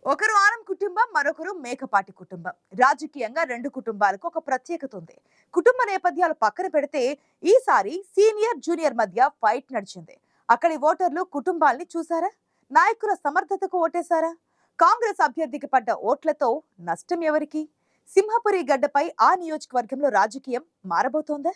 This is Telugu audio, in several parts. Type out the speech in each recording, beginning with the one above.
ఒకరు ఆనం కుటుంబం, మరొకరు మేకపాటి కుటుంబం. రాజకీయంగా రెండు కుటుంబాలకు ఒక ప్రత్యేకత ఉంది. కుటుంబ నేపథ్యాలు పక్కన పెడితే ఈసారి సీనియర్ జూనియర్ మధ్య ఫైట్ నడిచింది. అక్కడి ఓటర్లు కుటుంబాల్ని చూసారా? నాయకుల సమర్థతకు ఓటేశారా? కాంగ్రెస్ అభ్యర్థికి పడ్డ ఓట్లతో నష్టం ఎవరికి? సింహపురి గడ్డపై ఆ నియోజకవర్గంలో రాజకీయం మారబోతోందా?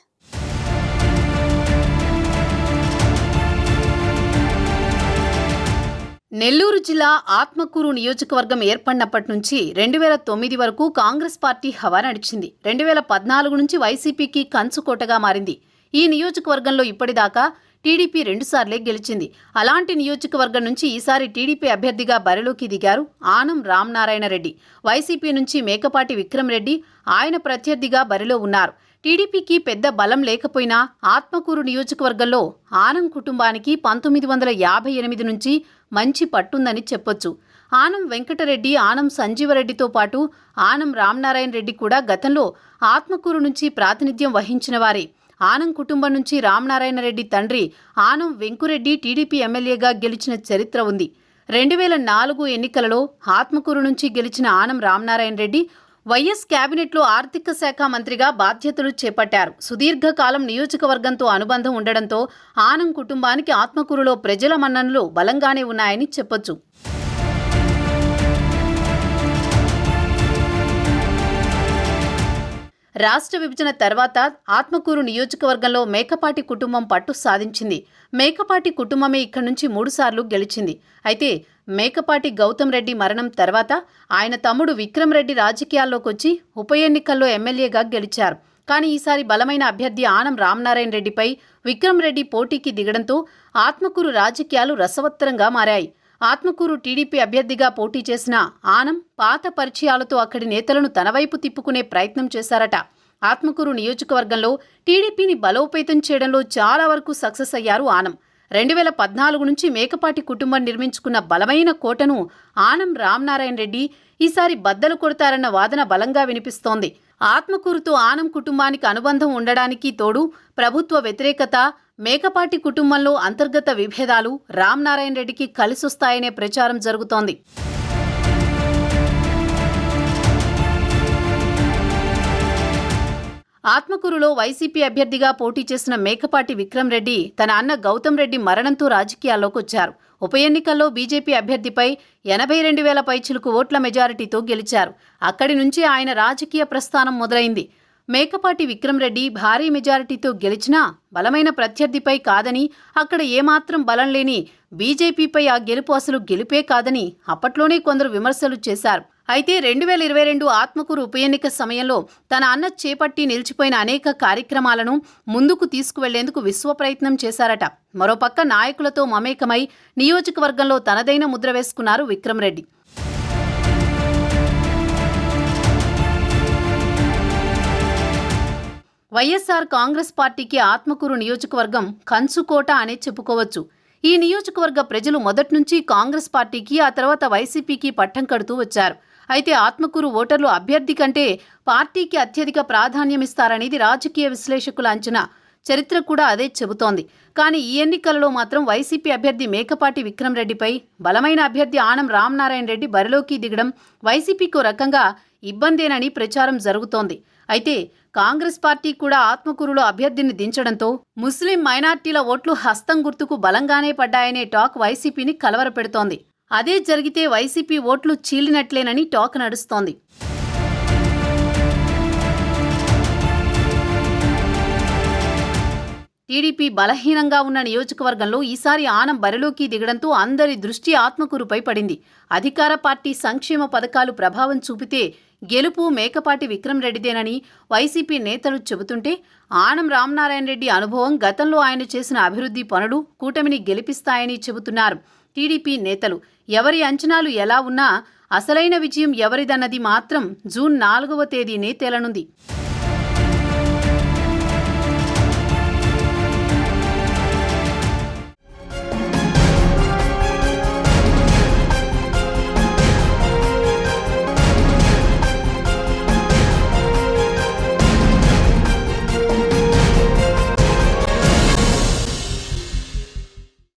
నెల్లూరు జిల్లా ఆత్మకూరు నియోజకవర్గం ఏర్పడినప్పటి నుంచి 2009 వరకు కాంగ్రెస్ పార్టీ హవా నడిచింది. 2014 నుంచి వైసీపీకి కంచుకోటగా మారింది. ఈ నియోజకవర్గంలో ఇప్పటిదాకా టీడీపీ 2 సార్లే గెలిచింది. అలాంటి నియోజకవర్గం నుంచి ఈసారి టీడీపీ అభ్యర్థిగా బరిలోకి దిగారు ఆనం రామనారాయణ రెడ్డి. వైసీపీ నుంచి మేకపాటి విక్రమ్ రెడ్డి ఆయన ప్రత్యర్థిగా బరిలో ఉన్నారు. టీడీపీకి పెద్ద బలం లేకపోయినా ఆత్మకూరు నియోజకవర్గంలో ఆనం కుటుంబానికి 1958 నుంచి మంచి పట్టుందని చెప్పొచ్చు. ఆనం వెంకటరెడ్డి, ఆనం సంజీవరెడ్డితో పాటు ఆనం రామనారాయణ రెడ్డి కూడా గతంలో ఆత్మకూరు నుంచి ప్రాతినిధ్యం వహించిన వారే. ఆనం కుటుంబం నుంచి రామనారాయణ రెడ్డి తండ్రి ఆనం వెంకురెడ్డి టీడీపీ ఎమ్మెల్యేగా గెలిచిన చరిత్ర ఉంది. 2004 ఎన్నికలలో ఆత్మకూరు నుంచి గెలిచిన ఆనం రామనారాయణ రెడ్డి వైఎస్ కేబినెట్లో ఆర్థిక శాఖ మంత్రిగా బాధ్యతలు చేపట్టారు. సుదీర్ఘకాలం నియోజకవర్గంతో అనుబంధం ఉండడంతో ఆనం కుటుంబానికి ఆత్మకూరులో ప్రజల మన్ననలు బలంగానే ఉన్నాయని చెప్పొచ్చు. రాష్ట్ర విభజన తర్వాత ఆత్మకూరు నియోజకవర్గంలో మేకపాటి కుటుంబం పట్టు సాధించింది. మేకపాటి కుటుంబమే ఇక్కడి నుంచి 3 సార్లు గెలిచింది. అయితే మేకపాటి గౌతమ్ రెడ్డి మరణం తర్వాత ఆయన తమ్ముడు విక్రమ్ రెడ్డి రాజకీయాల్లోకొచ్చి ఉప ఎన్నికల్లో ఎమ్మెల్యేగా గెలిచారు. కానీ ఈసారి బలమైన అభ్యర్థి ఆనం రామనారాయణ రెడ్డిపై విక్రమ్ రెడ్డి పోటీకి దిగడంతో ఆత్మకూరు రాజకీయాలు రసవత్తరంగా మారాయి. ఆత్మకూరు టీడీపీ అభ్యర్థిగా పోటీ చేసిన ఆనం పాత పరిచయాలతో అక్కడి నేతలను తనవైపు తిప్పుకునే ప్రయత్నం చేశారట. ఆత్మకూరు నియోజకవర్గంలో టీడీపీని బలోపేతం చేయడంలో చాలా వరకు సక్సెస్ అయ్యారు ఆనం. 2014 నుంచి మేకపాటి కుటుంబం నిర్మించుకున్న బలమైన కోటను ఆనం రామనారాయణ రెడ్డి ఈసారి బద్దలు కొడతారన్న వాదన బలంగా వినిపిస్తోంది. ఆత్మకూరుతో ఆనం కుటుంబానికి అనుబంధం ఉండడానికి తోడు ప్రభుత్వ వ్యతిరేకత, మేకపాటి కుటుంబంలో అంతర్గత విభేదాలు రామనారాయణ రెడ్డికి కలిసొస్తాయనే ప్రచారం జరుగుతోంది. ఆత్మకూరులో వైసీపీ అభ్యర్థిగా పోటీ చేసిన మేకపాటి విక్రమ్ రెడ్డి తన అన్న గౌతమ్ రెడ్డి మరణంతో రాజకీయాల్లోకి వచ్చారు. ఉప ఎన్నికల్లో బీజేపీ అభ్యర్థిపై 82,000 పైచిలుకు ఓట్ల మెజారిటీతో గెలిచారు. అక్కడి నుంచి ఆయన రాజకీయ ప్రస్థానం మొదలైంది. మేకపాటి విక్రమ్ రెడ్డి భారీ మెజారిటీతో గెలిచినా బలమైన ప్రత్యర్థిపై కాదని, అక్కడ ఏమాత్రం బలం లేని బీజేపీపై ఆ గెలుపు అసలు గెలుపే కాదని అప్పట్లోనే కొందరు విమర్శలు చేశారు. అయితే 2022 ఆత్మకూరు ఉప ఎన్నిక సమయంలో తన అన్న చేపట్టి నిలిచిపోయిన అనేక కార్యక్రమాలను ముందుకు తీసుకువెళ్లేందుకు విశ్వప్రయత్నం చేశారట. మరోపక్క నాయకులతో మమేకమై నియోజకవర్గంలో తనదైన ముద్ర వేసుకున్నారు విక్రమ్ రెడ్డి. వైఎస్ఆర్ కాంగ్రెస్ పార్టీకి ఆత్మకూరు నియోజకవర్గం కంచుకోట అనే చెప్పుకోవచ్చు. ఈ నియోజకవర్గ ప్రజలు మొదట్నుంచి కాంగ్రెస్ పార్టీకి, ఆ తర్వాత వైసీపీకి పట్టం కడుతూ వచ్చారు. అయితే ఆత్మకూరు ఓటర్లు అభ్యర్థి కంటే పార్టీకి అత్యధిక ప్రాధాన్యమిస్తారనేది రాజకీయ విశ్లేషకుల అంచనా. చరిత్ర కూడా అదే చెబుతోంది. కానీ ఈ ఎన్నికలలో మాత్రం వైసీపీ అభ్యర్థి మేకపాటి విక్రమ్ రెడ్డిపై బలమైన అభ్యర్థి ఆనం రామనారాయణ రెడ్డి బరిలోకి దిగడం వైసీపీకి రకంగా ఇబ్బందేనని ప్రచారం జరుగుతోంది. అయితే కాంగ్రెస్ పార్టీ కూడా ఆత్మకూరులో అభ్యర్థిని దించడంతో ముస్లిం మైనార్టీల ఓట్లు హస్తం గుర్తుకు బలంగానే పడ్డాయనే టాక్ వైసీపీని కలవరపెడుతోంది. అదే జరిగితే వైసీపీ ఓట్లు చీలినట్లేనని టాక్ నడుస్తోంది. టీడీపీ బలహీనంగా ఉన్న నియోజకవర్గంలో ఈసారి ఆనం బరిలోకి దిగడంతో అందరి దృష్టి ఆత్మకూరుపై పడింది. అధికార పార్టీ సంక్షేమ పథకాలు ప్రభావం చూపితే గెలుపు మేకపాటి విక్రమ్ రెడ్డిదేనని వైసీపీ నేతలు చెబుతుంటే, ఆనం రామనారాయణ రెడ్డి అనుభవం, గతంలో ఆయన చేసిన అభివృద్ధి పనులు కూటమిని గెలిపిస్తాయని చెబుతున్నారు టీడీపీ నేతలు. ఎవరి అంచనాలు ఎలా ఉన్నా అసలైన విజయం ఎవరిదన్నది మాత్రం జూన్ 4వ తేదీనే తేలనుంది.